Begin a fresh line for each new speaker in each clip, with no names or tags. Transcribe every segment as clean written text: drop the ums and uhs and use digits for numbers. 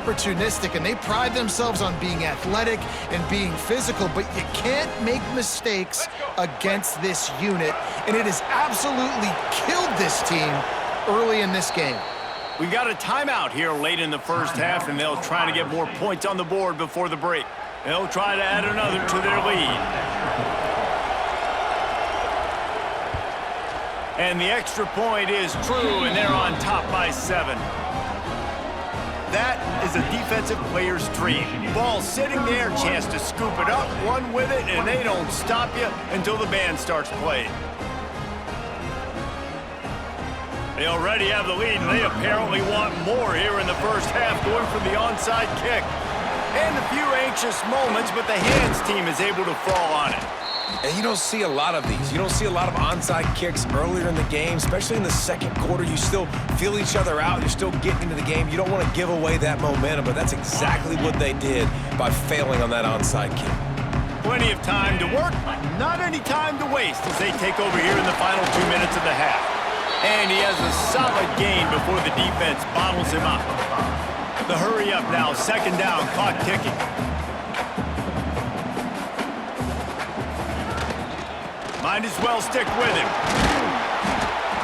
opportunistic, and they pride themselves on being athletic and being physical, but you can't make mistakes against this unit, and it has absolutely killed this team early in this game.
We've got a timeout here late in the first half, and they'll try to get more points on the board before the break. They'll try to add another to their lead. And the extra point is true, and they're on top by 7. That is a defensive player's dream. Ball sitting there, chance to scoop it up, run with it, and they don't stop you until the band starts playing. They already have the lead, and they apparently want more here in the first half, going for the onside kick. And a few anxious moments, but the hands team is able to fall on it.
And you don't see a lot of these. You don't see a lot of onside kicks earlier in the game, especially in the second quarter. You still feel each other out. You're still getting into the game. You don't want to give away that momentum, but that's exactly what they did by failing on that onside kick.
Plenty of time to work, not any time to waste as they take over here in the final 2 minutes of the half. And he has a solid gain before the defense bottles him up. The hurry up now, second down, clock ticking. Might as well stick with him.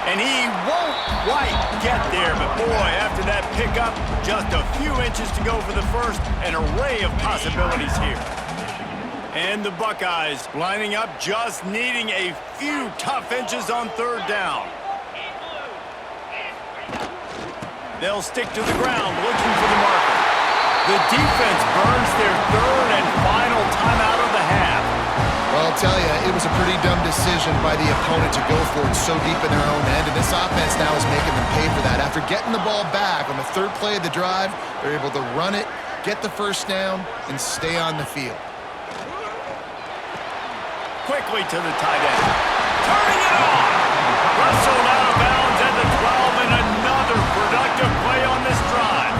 And he won't quite get there, but boy, after that pickup, just a few inches to go for the first, an array of possibilities here. And the Buckeyes lining up, just needing a few tough inches on third down. They'll stick to the ground, looking for the marker. The defense burns their third and final timeout of the half.
Well, I'll tell you, it was a pretty dumb decision by the opponent to go for it so deep in their own end, and this offense now is making them pay for that. After getting the ball back on the third play of the drive, they're able to run it, get the first down, and stay on the field.
Quickly to the tight end. Turning it on! Wrestled out of bounds at the 12, and another productive play on this drive.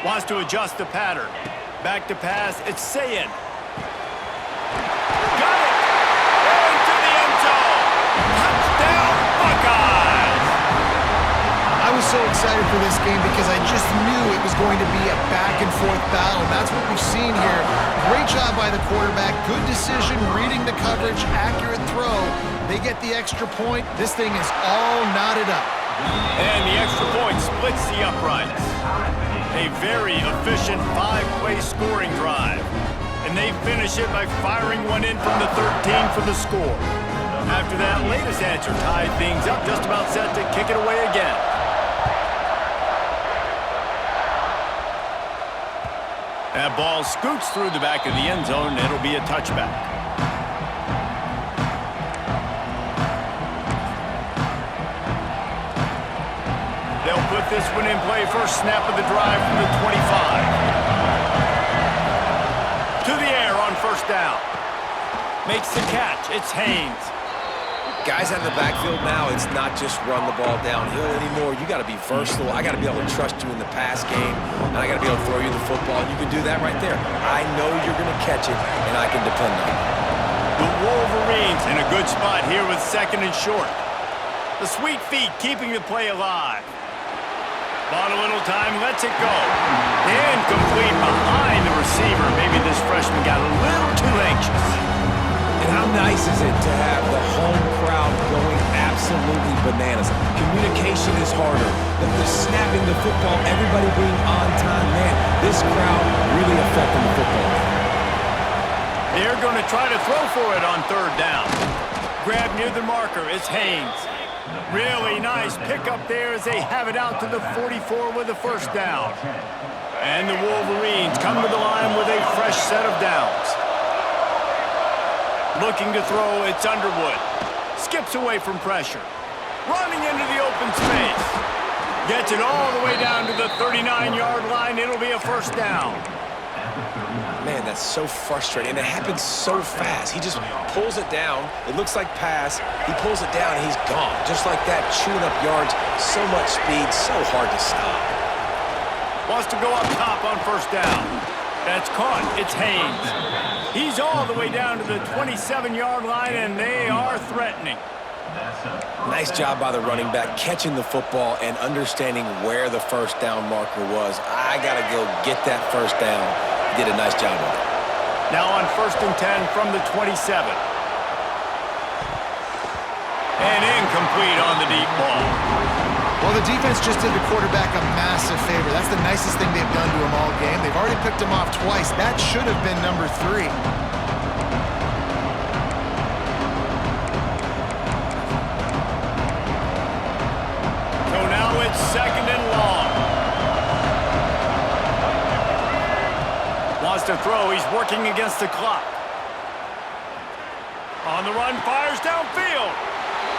Wants to adjust the pattern. Back to pass, it's Sayin. Got it! Into the end zone! Touchdown, Buckeyes!
I was so excited for this game because I just knew it was going to be a back-and-forth battle, and that's what we've seen here. Great job by the quarterback, good decision, reading the coverage, accurate throw. They get the extra point. This thing is all knotted up.
And the extra point splits the uprights. A very efficient 5-play scoring drive. And they finish it by firing one in from the 13 for the score. After that latest answer tied things up, just about set to kick it away again. That ball scoots through the back of the end zone, and it'll be a touchback. They'll put this one in play, first snap of the drive from the 25. To the air on first down. Makes the catch. It's Haynes.
Guys out of the backfield now, it's not just run the ball downhill anymore. You got to be versatile. I got to be able to trust you in the pass game, and I got to be able to throw you the football, and you can do that right there. I know you're going to catch it, and I can depend on it.
The Wolverines in a good spot here with second and short. The sweet feet keeping the play alive. Bought a little time, lets it go. Incomplete behind the receiver. Maybe this freshman got a little too anxious.
And how nice is it to have the home crowd going absolutely bananas? Communication is harder. The snapping the football, everybody being on time. Man, this crowd really affecting the football.
They're going to try to throw for it on third down. Grab near the marker. It's Haynes. Really nice pickup there as they have it out to the 44 with a first down. And the Wolverines come to the line with a fresh set of downs. Looking to throw, it's Underwood. Skips away from pressure. Running into the open space. Gets it all the way down to the 39-yard line. It'll be a first down.
Man, that's so frustrating. And it happens so fast. He just pulls it down. It looks like pass. He pulls it down, and he's gone. Just like that, chewing up yards. So much speed, so hard to stop.
Wants to go up top on first down. That's caught. It's Haynes. He's all the way down to the 27-yard line, and they are threatening.
Nice job by the running back, catching the football and understanding where the first down marker was. I got to go get that first down. He did a nice job of it.
Now on 1st and 10 from the 27. And incomplete on the deep ball.
Well, the defense just did the quarterback a massive favor. That's the nicest thing they've done to him all game. They've already picked him off twice. That should have been number 3.
So now it's 2nd and long. Wants to throw. He's working against the clock. On the run, fires downfield.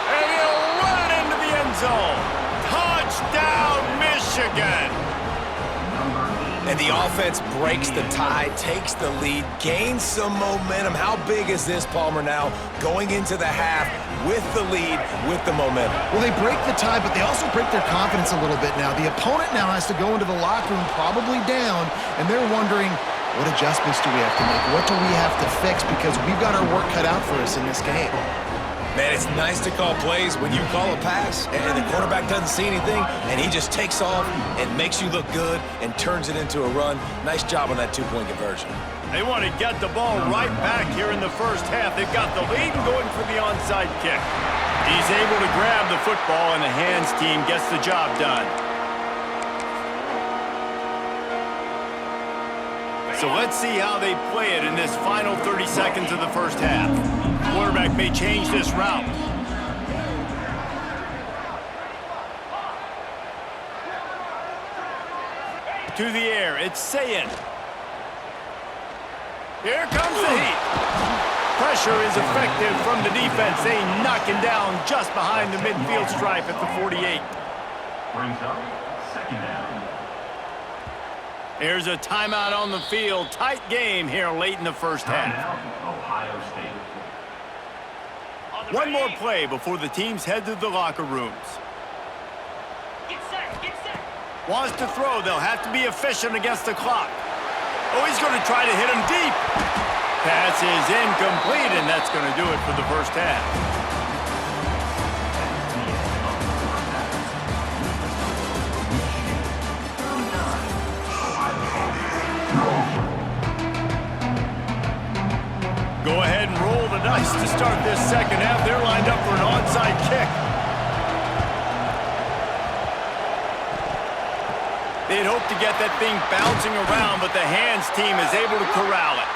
And he'll run it into the end zone. Touchdown, Michigan!
And the offense breaks the tie, takes the lead, gains some momentum. How big is this, Palmer, now going into the half with the lead, with the momentum?
Well, they break the tie, but they also break their confidence a little bit now. The opponent now has to go into the locker room probably down, and they're wondering, what adjustments do we have to make? What do we have to fix? Because we've got our work cut out for us in this game.
Man, it's nice to call plays when you call a pass and the quarterback doesn't see anything and he just takes off and makes you look good and turns it into a run. Nice job on that 2-point conversion.
They want to get the ball right back here in the first half. They've got the lead and going for the onside kick. He's able to grab the football and the hands team gets the job done. So let's see how they play it in this final 30 seconds of the first half. Quarterback may change this route. To the air, it's Sayin. Here comes the heat. Pressure is effective from the defense. They knock him down just behind the midfield stripe at the 48.
Brings up 2nd down.
Here's a timeout on the field. Tight game here late in the first half.
Ohio State.
One more play before the teams head to the locker rooms.
Get set, get set.
Wants to throw. They'll have to be efficient against the clock. Oh, he's going to try to hit him deep. Pass is incomplete, and that's going to do it for the first half. Go ahead and roll the dice to start this second half. They're lined up for an onside kick. They'd hope to get that thing bouncing around, but the hands team is able to corral it.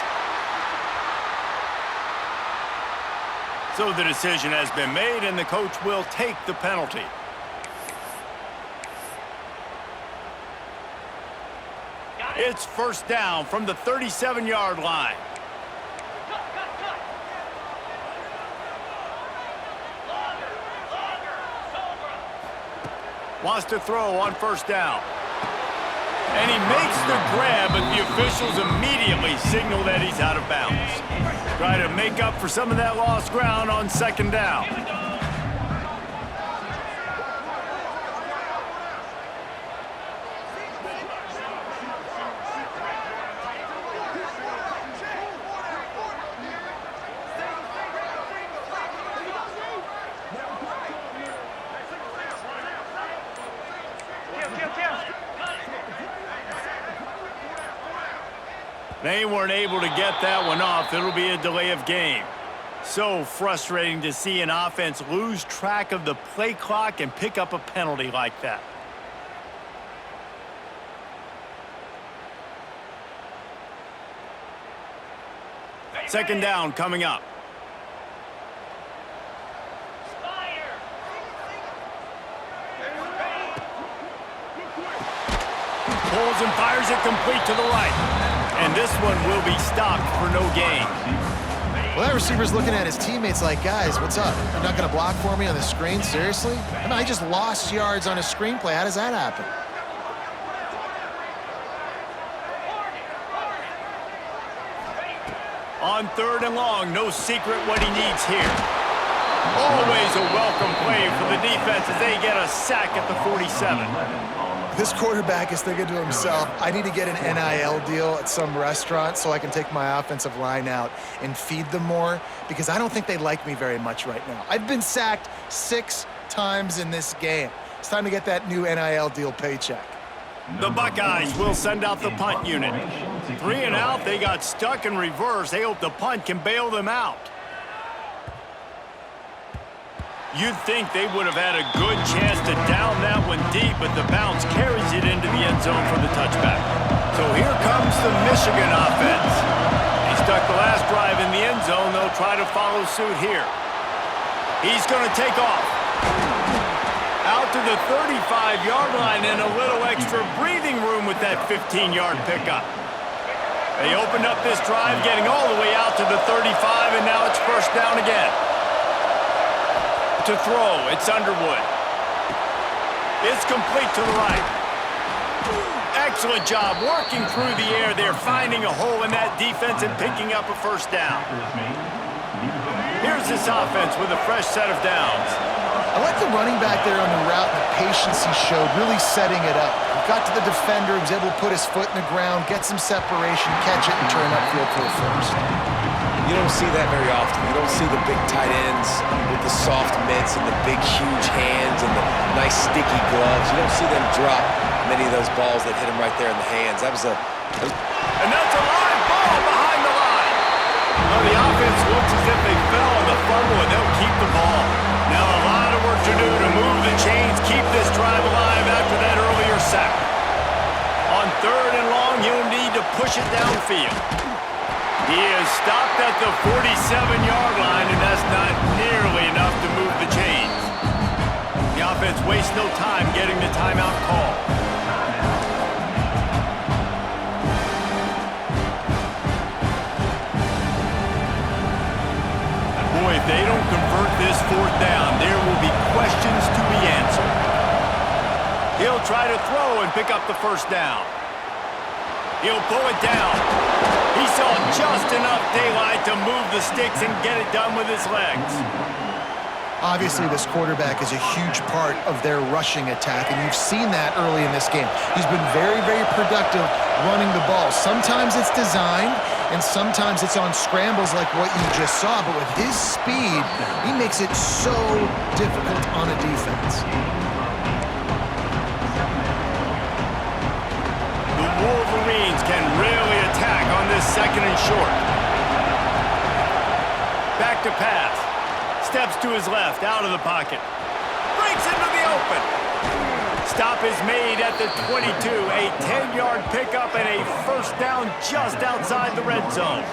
So the decision has been made, and the coach will take the penalty. It's first down from the 37-yard line. Wants to throw on first down. And he makes the grab, but the officials immediately signal that he's out of bounds. Try to make up for some of that lost ground on second down. They weren't able to get that one off. It'll be a delay of game. So frustrating to see an offense lose track of the play clock and pick up a penalty like that. Second down coming up. Pulls and fires it complete to the right. And this one will be stopped for no gain.
Well, that receiver's looking at his teammates like, guys, what's up? You're not going to block for me on the screen? Seriously? I mean, I just lost yards on a screenplay. How does that happen?
On third and long, no secret what he needs here. Always a welcome play for the defense as they get a sack at the 47.
This quarterback is thinking to himself, I need to get an NIL deal at some restaurant so I can take my offensive line out and feed them more, because I don't think they like me very much right now. I've been sacked 6 times in this game. It's time to get that new NIL deal paycheck.
The Buckeyes will send out the punt unit. 3 and out, they got stuck in reverse. They hope the punt can bail them out. You'd think they would have had a good chance to down that one deep, but the bounce carries it into the end zone for the touchback. So here comes the Michigan offense. They stuck the last drive in the end zone. They'll try to follow suit here. He's going to take off. Out to the 35-yard line and a little extra breathing room with that 15-yard pickup. They opened up this drive, getting all the way out to the 35, and now it's first down again. To throw, it's Underwood. It's complete to the right. Excellent job working through the air there, finding a hole in that defense and picking up a first down. Here's this offense with a fresh set of downs.
I like the running back there on the route and the patience he showed, really setting it up. He got to the defender, he was able to put his foot in the ground, get some separation, catch it, and turn upfield for a first.
You don't see that very often. You don't see the big tight ends with the soft mitts and the big, huge hands and the nice, sticky gloves. You don't see them drop many of those balls that hit him right there in the hands. And that's
a live ball behind the line. Well, the offense looks as if they fell on the fumble, and they'll keep the ball. Now a lot of work to do to move the chains, keep this drive alive after that earlier sack. On 3rd and long, he'll need to push it downfield. He is stopped at the 47-yard line, and that's not nearly enough to move the chains. The offense wastes no time getting the timeout call. Boy, if they don't convert this 4th down, there will be questions to be answered. He'll try to throw and pick up the first down. He'll pull it down. He saw just enough daylight to move the sticks and get it done with his legs.
Obviously, this quarterback is a huge part of their rushing attack, and you've seen that early in this game. He's been very, very productive running the ball. Sometimes it's designed, and sometimes it's on scrambles like what you just saw, but with his speed, he makes it so difficult on a defense.
The Wolverines can really attack on this 2nd and short. Back to pass. Steps to his left, out of the pocket. Breaks into the open. Stop is made at the 22. A 10-yard pickup and a first down just outside the red zone.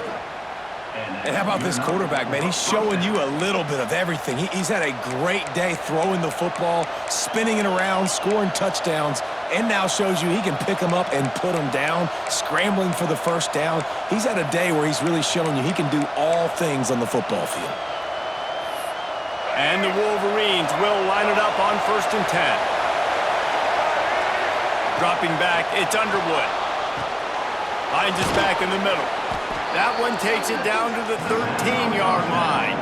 And how about this quarterback, man? He's showing you a little bit of everything. He's had a great day throwing the football, spinning it around, scoring touchdowns, and now shows you he can pick them up and put them down, scrambling for the first down. He's had a day where he's really showing you he can do all things on the football field.
And the Wolverines will line it up on 1st and 10. Dropping back, it's Underwood. Finds his back in the middle. That one takes it down to the 13-yard line.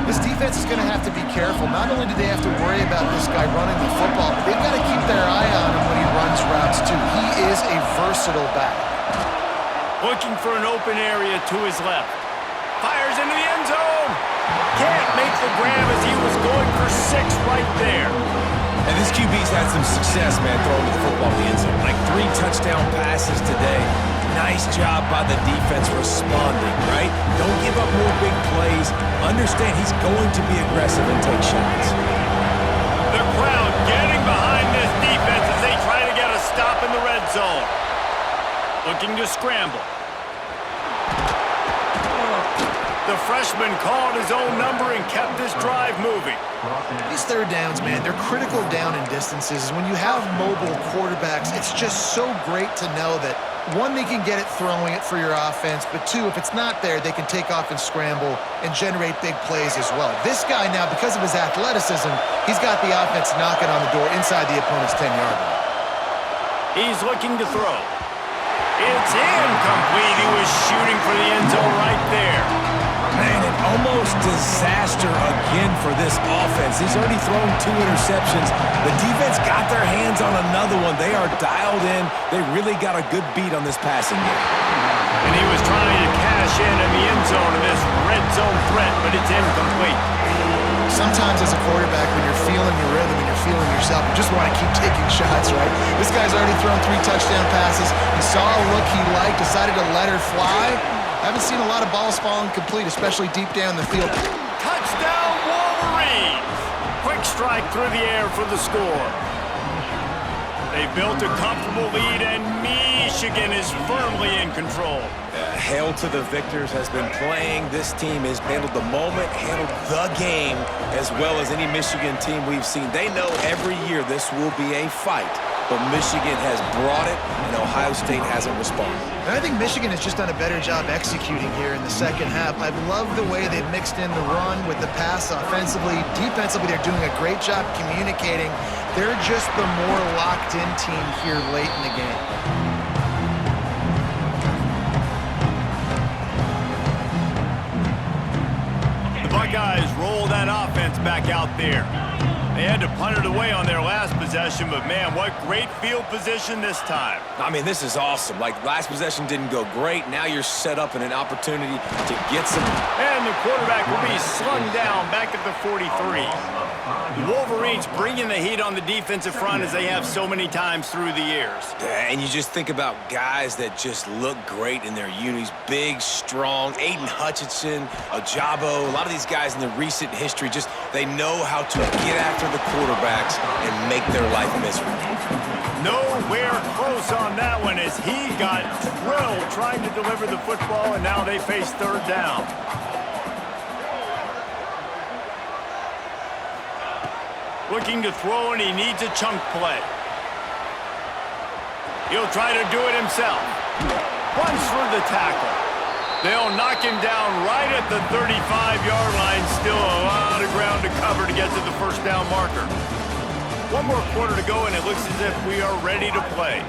This defense is going to have to be careful. Not only do they have to worry about this guy running the football, but they've got to keep their eye on him when he runs routes, too. He is a versatile back.
Looking for an open area to his left. Fires into the end zone. Can't make the grab as he was going for 6 right there.
And this QB's had some success, man, throwing the football in the end zone. Like 3 touchdown passes today. Nice job by the defense responding, right? Don't give up more big plays. Understand he's going to be aggressive and take shots.
The crowd getting behind this defense as they try to get a stop in the red zone. Looking to scramble. The freshman called his own number and kept this drive moving.
These 3rd downs, man, they're critical down in distances. When you have mobile quarterbacks, it's just so great to know that, 1, they can get it throwing it for your offense, but 2, if it's not there, they can take off and scramble and generate big plays as well. This guy now, because of his athleticism, he's got the offense knocking on the door inside the opponent's 10-yard line.
He's looking to throw. It's incomplete. He was shooting for the end zone right there.
Man, and almost disaster again for this offense. He's already thrown 2 interceptions. The defense got their hands on another one. They are dialed in. They really got a good beat on this passing game.
And he was trying to cash in the end zone in this red zone threat, but it's incomplete.
Sometimes as a quarterback, when you're feeling your rhythm and you're feeling yourself, you just want to keep taking shots, right? This guy's already thrown 3 touchdown passes. He saw a look he liked, decided to let her fly. I haven't seen a lot of balls falling complete, especially deep down the field.
Touchdown, Wolverines! Quick strike through the air for the score. They built a comfortable lead, and Michigan is firmly in control.
Hail to the victors has been playing. This team has handled the moment, handled the game, as well as any Michigan team we've seen. They know every year this will be a fight, but Michigan has brought it, and Ohio State hasn't responded.
And I think Michigan has just done a better job executing here in the second half. I love the way they've mixed in the run with the pass offensively. Defensively, they're doing a great job communicating. They're just the more locked-in team here late in the game.
The Buckeyes roll that offense back out there. They had to punt it away on their last possession, but man, what great field position this time.
I mean, this is awesome. Like, last possession didn't go great. Now you're set up in an opportunity to get some.
And the quarterback will be slung down back at the 43. The Wolverines bringing the heat on the defensive front as they have so many times through the years.
And you just think about guys that just look great in their unis. Big, strong, Aiden Hutchinson, Ajabo, a lot of these guys in the recent history, just they know how to get after the quarterbacks and make their life miserable.
Nowhere close on that one as he got drilled trying to deliver the football, and now they face third down. Looking to throw, and he needs a chunk play. He'll try to do it himself. Runs through the tackle. They'll knock him down right at the 35-yard line. Still a lot of ground to cover to get to the first down marker. 1 more quarter to go, and it looks as if we are ready to play.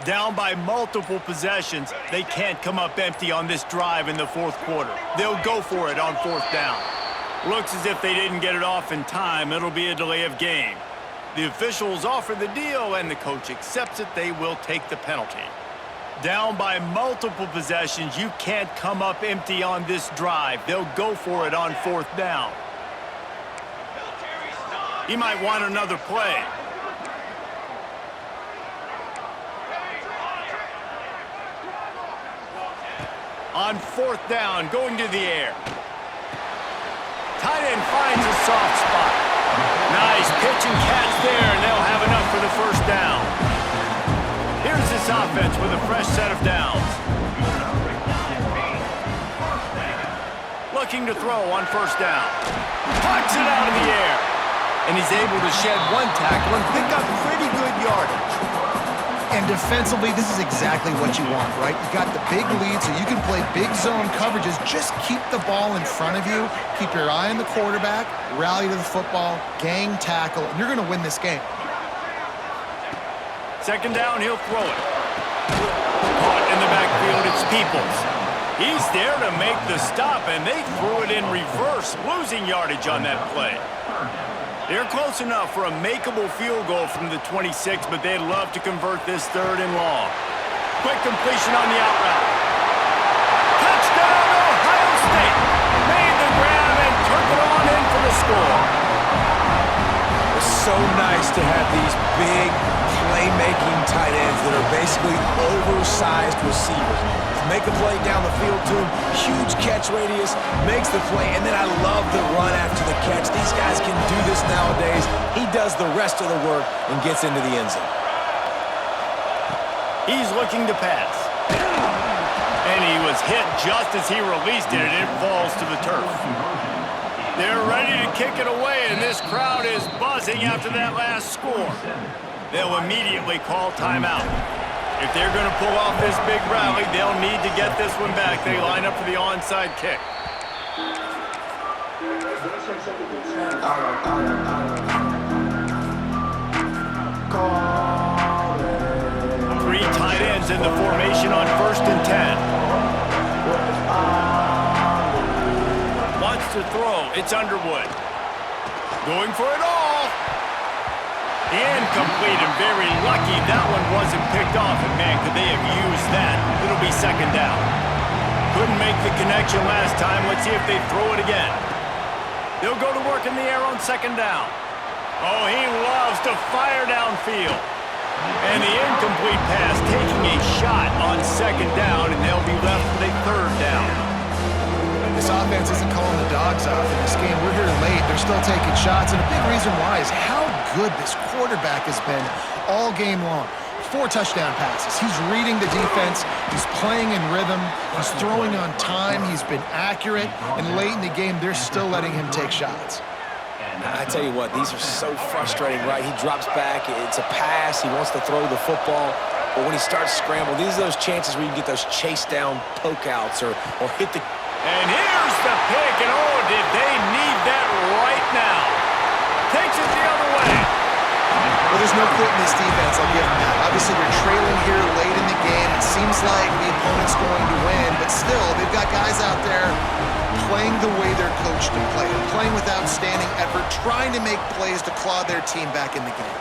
Down by multiple possessions, they can't come up empty on this drive in the 4th quarter. They'll go for it on 4th down. Looks as if they didn't get it off in time. It'll be a delay of game. The officials offer the deal, and the coach accepts it. They will take the penalty. Down by multiple possessions, you can't come up empty on this drive. They'll go for it on 4th down. He might want another play. On 4th down, going to the air. Tight end finds a soft spot. Nice pitch and catch there, and they'll have enough for the first down. Here's this offense with a fresh set of downs. Looking to throw on 1st down. Pucks it out of the air. And he's able to shed 1 tackle and pick up pretty good yardage.
And defensively, this is exactly what you want, right? You got the big lead, so you can play big zone coverages. Just keep the ball in front of you. Keep your eye on the quarterback. Rally to the football. Gang tackle. And you're going to win this game.
2nd down, he'll throw it. Caught in the backfield, it's Peoples. He's there to make the stop, and they threw it in reverse, losing yardage on that play. They're close enough for a makeable field goal from the 26, but they'd love to convert this 3rd and long. Quick completion on the out route. Touchdown, Ohio State! Made the grab and took it on in for the score.
It's so nice to have these big playmaking tight ends that are basically oversized receivers. Make a play down the field to him, huge catch radius, makes the play, and then I love the run after the catch. These guys can do this nowadays. He does the rest of the work and gets into the end zone.
He's looking to pass. And he was hit just as he released it, and it falls to the turf. They're ready to kick it away, and this crowd is buzzing after that last score. they'll immediately call timeout. If they're going to pull off this big rally, they'll need to get this one back. They line up for the onside kick. Three tight ends in the formation on 1st and 10. Wants to throw. It's Underwood. Going for it all. Incomplete, and very lucky that one wasn't picked off. And man, could they have used that. It'll be 2nd down. Couldn't make the connection last time. Let's see if they throw it again. They'll go to work in the air on 2nd down. Oh, he loves to fire downfield. And the incomplete pass taking a shot on 2nd down, and they'll be left with a 3rd down.
This offense isn't calling the dogs off in this game. We're here late. They're still taking shots, and a big reason why is how good this quarterback has been all game long. 4 touchdown passes. He's reading the defense. He's playing in rhythm. He's throwing on time. He's been accurate. And late in the game, they're still letting him take shots.
I tell you what, these are so frustrating, right? He drops back. It's a pass. He wants to throw the football. But when he starts scrambling, these are those chances where you can get those chase down poke outs or hit the...
And here's the pick, and oh, did they need that right now. Takes it the other way.
Well, there's no quit in this defense, I'll give them that. Obviously, they're trailing here late in the game. It seems like the opponent's going to win, but still, they've got guys out there playing the way they're coached to play, playing with outstanding effort, trying to make plays to claw their team back in the game.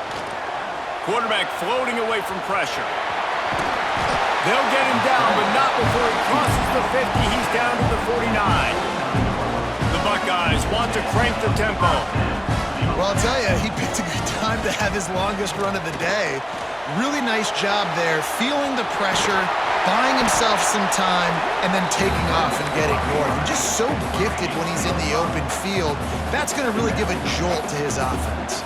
Quarterback floating away from pressure. They'll get him down, but not before he crosses the 50. He's down to the 49. The Buckeyes want to crank the tempo.
Well, I'll tell you, he picked a good time to have his longest run of the day. Really nice job there, feeling the pressure, buying himself some time, and then taking off and getting north. And just so gifted when he's in the open field. That's going to really give a jolt to his offense.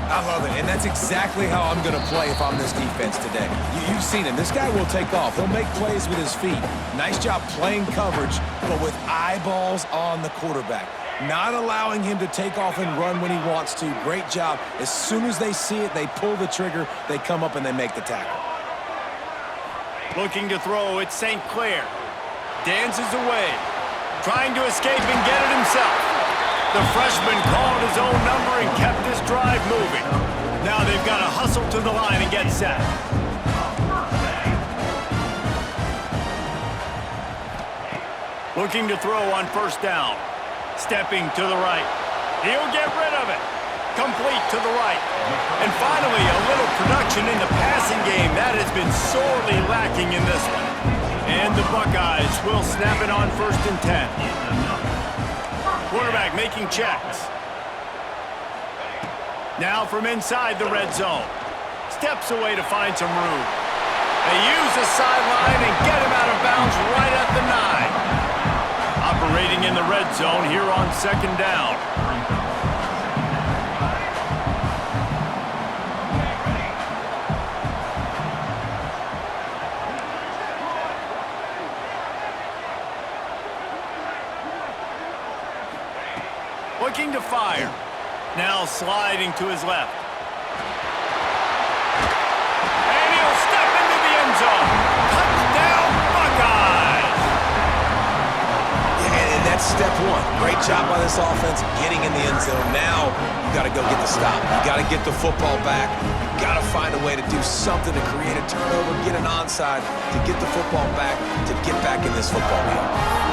I love it, and that's exactly how I'm going to play if I'm this defense today. You've seen him. This guy will take off. He'll make plays with his feet. Nice job playing coverage, but with eyeballs on the quarterback. Not allowing him to take off and run when he wants to. Great job. As soon as they see it, they pull the trigger, they come up and they make the tackle.
Looking to throw, it's St. Clair. Dances away. Trying to escape and get it himself. The freshman called his own number and kept this drive moving. Now they've got to hustle to the line and get set. Looking to throw on 1st down. Stepping to the right. He'll get rid of it. Complete to the right. And finally, a little production in the passing game. That has been sorely lacking in this one. And the Buckeyes will snap it on 1st and 10. Quarterback making checks. Now from inside the red zone. Steps away to find some room. They use the sideline and get him out of bounds right at the 9. Operating in the red zone here on 2nd down. Looking to fire. Now sliding to his left. And he'll step into the end zone. Touchdown, Buckeyes!
And that's step one. Great job by this offense getting in the end zone. Now you got to go get the stop. You got to get the football back. You got to find a way to do something to create a turnover, get an onside, to get the football back, to get back in this football game.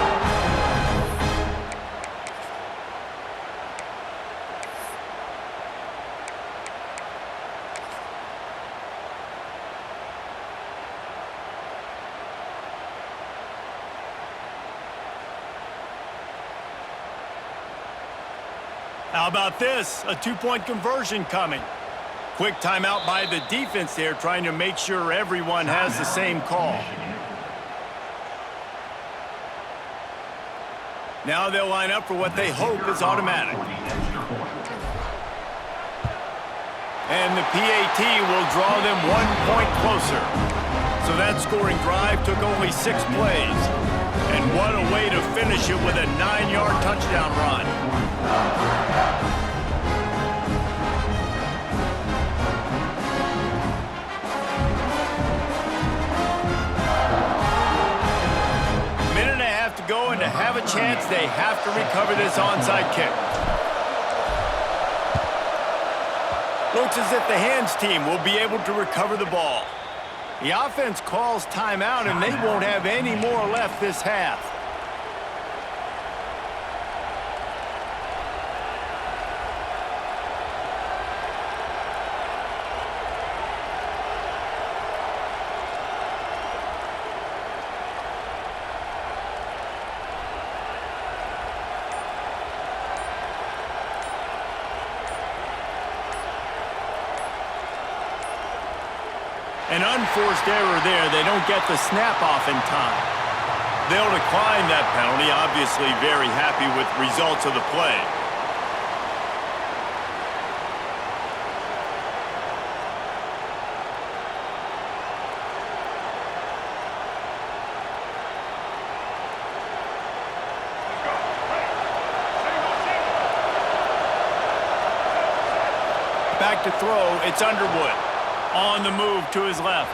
How about this? A 2-point conversion coming. Quick timeout by the defense there, trying to make sure everyone has the same call. Now they'll line up for what they hope is automatic. And the PAT will draw them 1 point closer. So that scoring drive took only 6 plays. And what a way to finish it with a 9-yard touchdown run. have a chance, they have to recover this onside kick. Looks as if the hands team will be able to recover the ball. The offense calls timeout, and they won't have any more left this half. An unforced error there. They don't get the snap off in time. They'll decline that penalty, obviously very happy with results of the play. Back to throw, it's Underwood. On the move to his left.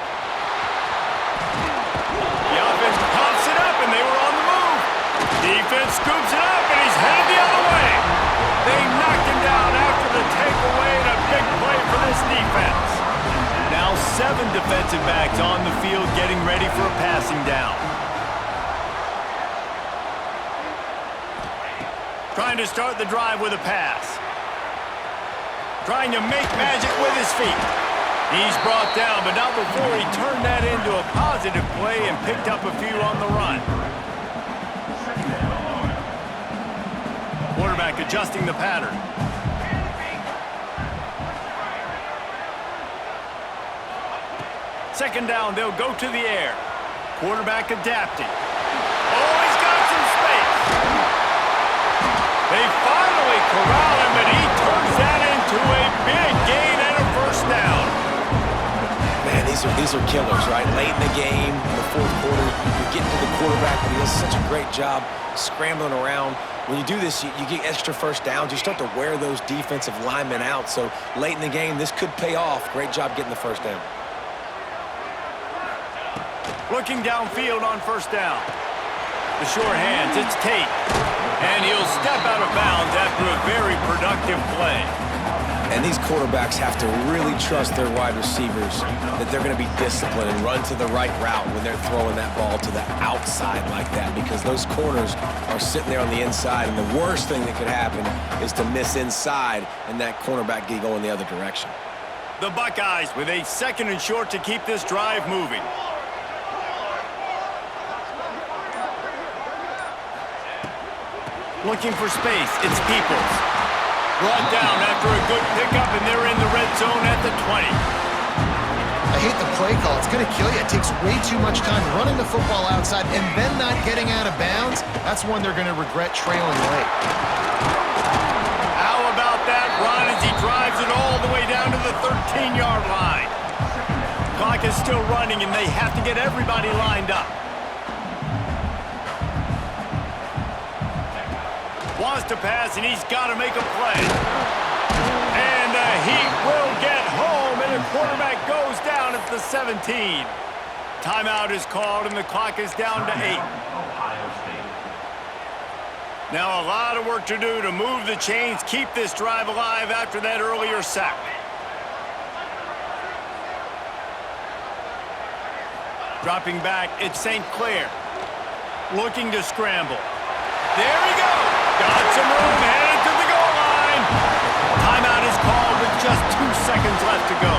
The offense pops it up, and they were on the move. Defense scoops it up, and he's headed the other way. They knocked him down after the takeaway, and a big play for this defense. Now 7 defensive backs on the field getting ready for a passing down. Trying to start the drive with a pass. Trying to make magic with his feet. He's brought down, but not before he turned that into a positive play and picked up a few on the run. Quarterback adjusting the pattern. Second down, they'll go to the air. Quarterback adapting. Oh, he's got some space. They finally corral him, and he turns that into a big gain and a first down.
Man, these are killers, right? Late in the game, in the fourth quarter, you're getting to the quarterback, but he does such a great job scrambling around. When you do this, you get extra first downs. You start to wear those defensive linemen out. So late in the game, this could pay off. Great job getting the first down.
Looking downfield on first down. The short hands, it's Tate. And he'll step out of bounds after a very productive play.
And these quarterbacks have to really trust their wide receivers that they're going to be disciplined and run to the right route when they're throwing that ball to the outside like that, because those corners are sitting there on the inside, and the worst thing that could happen is to miss inside and that cornerback get going the other direction.
The Buckeyes with a 2nd and short to keep this drive moving. Looking for space, it's Peoples. Brought down after a good pickup, and they're in the red zone at the 20.
I hate the play call. It's going to kill you. It takes way too much time running the football outside and then not getting out of bounds. That's one they're going to regret trailing late.
How about that run as he drives it all the way down to the 13-yard line? Clock is still running, and they have to get everybody lined up. Wants to pass, and he's got to make a play. And he will get home, and the quarterback goes down at the 17. Timeout is called, and the clock is down to 8.
Ohio State.
Now a lot of work to do to move the chains, keep this drive alive after that earlier sack. Dropping back, it's St. Clair. Looking to scramble. There he goes. Got some room, headed to the goal line. Timeout is called with just 2 seconds left to go.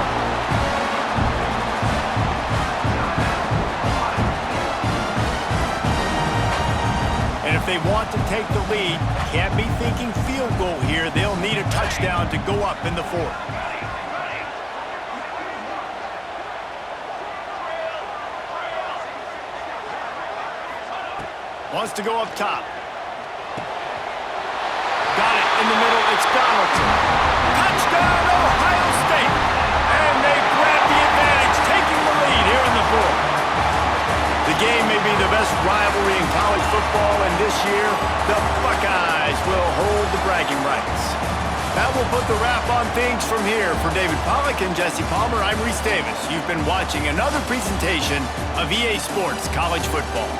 And if they want to take the lead, can't be thinking field goal here. They'll need a touchdown to go up in the 4th. Wants to go up top. Got it in the middle. It's Donaldson. Touchdown, Ohio State. And they grab the advantage, taking the lead here in the 4th. The game may be the best rivalry in college football, and this year, the Buckeyes will hold the bragging rights. That will put the wrap on things from here. For David Pollack and Jesse Palmer, I'm Reese Davis. You've been watching another presentation of EA Sports College Football.